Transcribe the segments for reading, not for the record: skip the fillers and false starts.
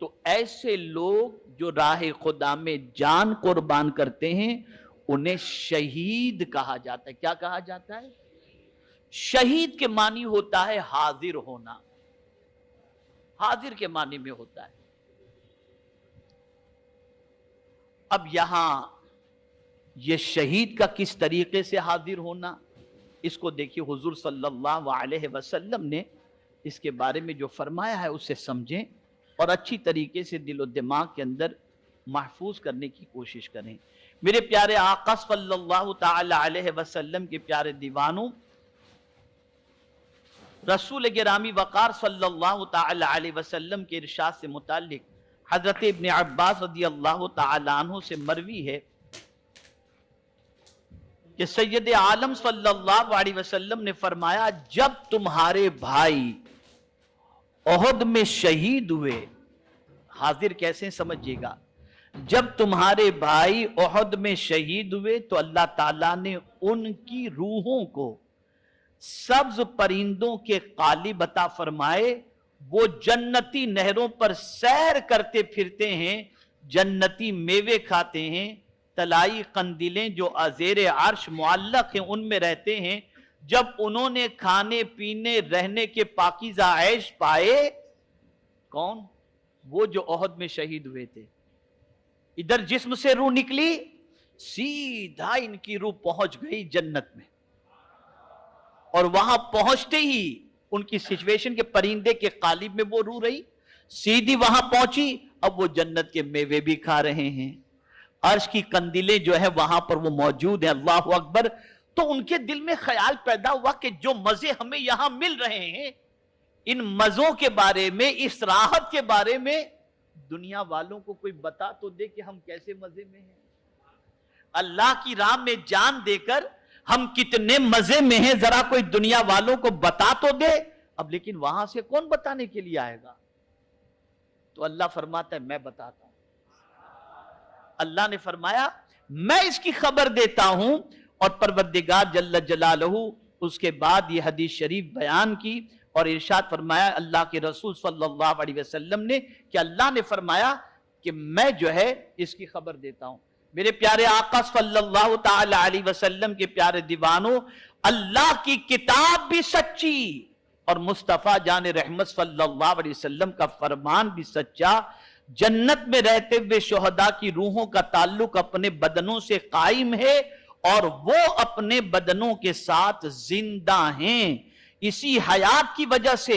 تو ایسے لوگ جو راہ خدا میں جان قربان کرتے ہیں انہیں شہید کہا جاتا ہے۔ کیا کہا جاتا ہے؟ شہید کے معنی ہوتا ہے حاضر ہونا، حاضر کے معنی میں ہوتا ہے۔ اب یہاں یہ شہید کا کس طریقے سے حاضر ہونا، اس کو دیکھیے حضور صلی اللہ علیہ وسلم نے اس کے بارے میں جو فرمایا ہے اسے سمجھیں اور اچھی طریقے سے دل و دماغ کے اندر محفوظ کرنے کی کوشش کریں۔ میرے پیارے آقا صلی اللہ تعالی علیہ وسلم کے پیارے دیوانوں، رسول گرامی وقار صلی اللہ تعالی علیہ وسلم کے ارشاد سے متعلق حضرت ابن عباس رضی اللہ تعالی عنہ سے مروی ہے کہ سید عالم صلی اللہ علیہ وسلم نے فرمایا، جب تمہارے بھائی احد میں شہید ہوئے، حاضر کیسے سمجھیے گا، جب تمہارے بھائی احد میں شہید ہوئے تو اللہ تعالیٰ نے ان کی روحوں کو سبز پرندوں کے قالب عطا فرمائے، وہ جنتی نہروں پر سیر کرتے پھرتے ہیں، جنتی میوے کھاتے ہیں، طلائی قندیلیں جو ازیر عرش معلق ہیں ان میں رہتے ہیں۔ جب انہوں نے کھانے پینے رہنے کے پاکیزہ عیش پائے، کون؟ وہ جو احد میں شہید ہوئے تھے، ادھر جسم سے روح نکلی، سیدھا ان کی روح پہنچ گئی جنت میں، اور وہاں پہنچتے ہی ان کی سچویشن کے پرندے کے قالب میں وہ روح رہی، سیدھی وہاں پہنچی، اب وہ جنت کے میوے بھی کھا رہے ہیں، عرش کی قندیلیں جو ہے وہاں پر وہ موجود ہیں، اللہ اکبر۔ تو ان کے دل میں خیال پیدا ہوا کہ جو مزے ہمیں یہاں مل رہے ہیں، ان مزوں کے بارے میں، اس راحت کے بارے میں دنیا والوں کو کوئی بتا تو دے کہ ہم کیسے مزے میں ہیں، اللہ کی راہ میں جان دے کر ہم کتنے مزے میں ہیں، ذرا کوئی دنیا والوں کو بتا تو دے۔ اب لیکن وہاں سے کون بتانے کے لیے آئے گا؟ تو اللہ فرماتا ہے میں بتاتا ہوں۔ اللہ نے فرمایا میں اس کی خبر دیتا ہوں، اور پروردگار جل جلالہ اس کے بعد یہ حدیث شریف بیان کی اور ارشاد فرمایا اللہ کے رسول صلی اللہ علیہ وسلم نے کہ اللہ نے فرمایا کہ میں جو ہے اس کی خبر دیتا ہوں۔ میرے پیارے آقا صلی اللہ تعالی علیہ وسلم کے پیارے دیوانوں، اللہ کی کتاب بھی سچی اور مصطفیٰ جان رحمت صلی اللہ علیہ وسلم کا فرمان بھی سچا۔ جنت میں رہتے ہوئے شہداء کی روحوں کا تعلق اپنے بدنوں سے قائم ہے اور وہ اپنے بدنوں کے ساتھ زندہ ہیں۔ اسی حیات کی وجہ سے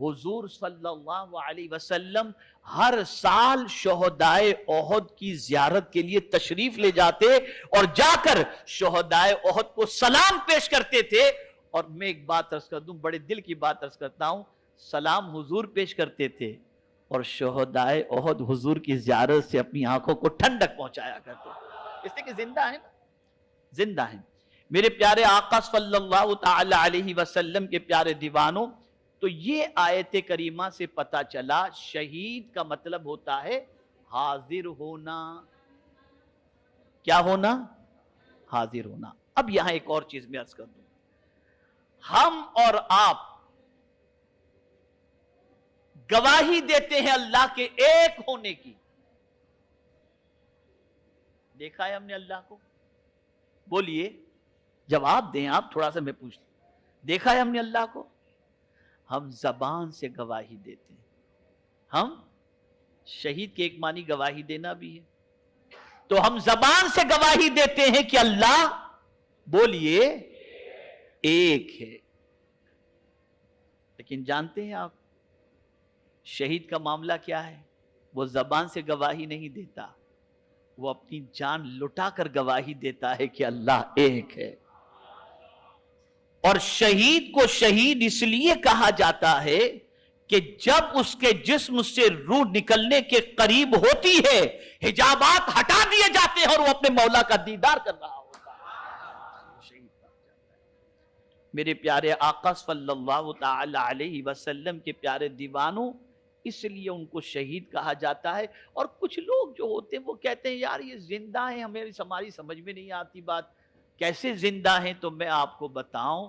حضور صلی اللہ علیہ وسلم ہر سال شہدائے احد کی زیارت کے لیے تشریف لے جاتے اور جا کر شہدائے احد کو سلام پیش کرتے تھے۔ اور میں ایک بات عرض کر دوں، بڑے دل کی بات عرض کرتا ہوں، سلام حضور پیش کرتے تھے اور شہدائے احد حضور کی زیارت سے اپنی آنکھوں کو ٹھنڈک پہنچایا کرتے تھے، اس لیے کہ زندہ ہیں، زندہ ہیں۔ میرے پیارے آقا صلی اللہ تعالی علیہ وسلم کے پیارے دیوانوں، تو یہ آیت کریمہ سے پتا چلا شہید کا مطلب ہوتا ہے حاضر ہونا۔ کیا ہونا؟ حاضر ہونا۔ اب یہاں ایک اور چیز میں عرض کر دوں، ہم اور آپ گواہی دیتے ہیں اللہ کے ایک ہونے کی۔ دیکھا ہے ہم نے اللہ کو؟ بولیے، جواب دیں آپ، تھوڑا سا میں پوچھتا ہوں، دیکھا ہے ہم نے اللہ کو؟ ہم زبان سے گواہی دیتے ہیں۔ ہم شہید کے ایک معنی گواہی دینا بھی ہے، تو ہم زبان سے گواہی دیتے ہیں کہ اللہ، بولیے، ایک ہے۔ لیکن جانتے ہیں آپ شہید کا معاملہ کیا ہے؟ وہ زبان سے گواہی نہیں دیتا، وہ اپنی جان لٹا کر گواہی دیتا ہے کہ اللہ ایک ہے۔ اور شہید کو شہید اس لیے کہا جاتا ہے کہ جب اس کے جسم سے روح نکلنے کے قریب ہوتی ہے، حجابات ہٹا دیے جاتے ہیں اور وہ اپنے مولا کا دیدار کر رہا ہوتا ہے، شہید کہا جاتا ہے۔ میرے پیارے آقا صلی اللہ تعالی علیہ وسلم کے پیارے دیوانوں، اس لیے ان کو شہید کہا جاتا ہے۔ اور کچھ لوگ جو ہوتے ہیں وہ کہتے ہیں یار یہ زندہ ہیں، ہماری سمجھ میں نہیں آتی بات، کیسے زندہ ہیں؟ تو میں آپ کو بتاؤں،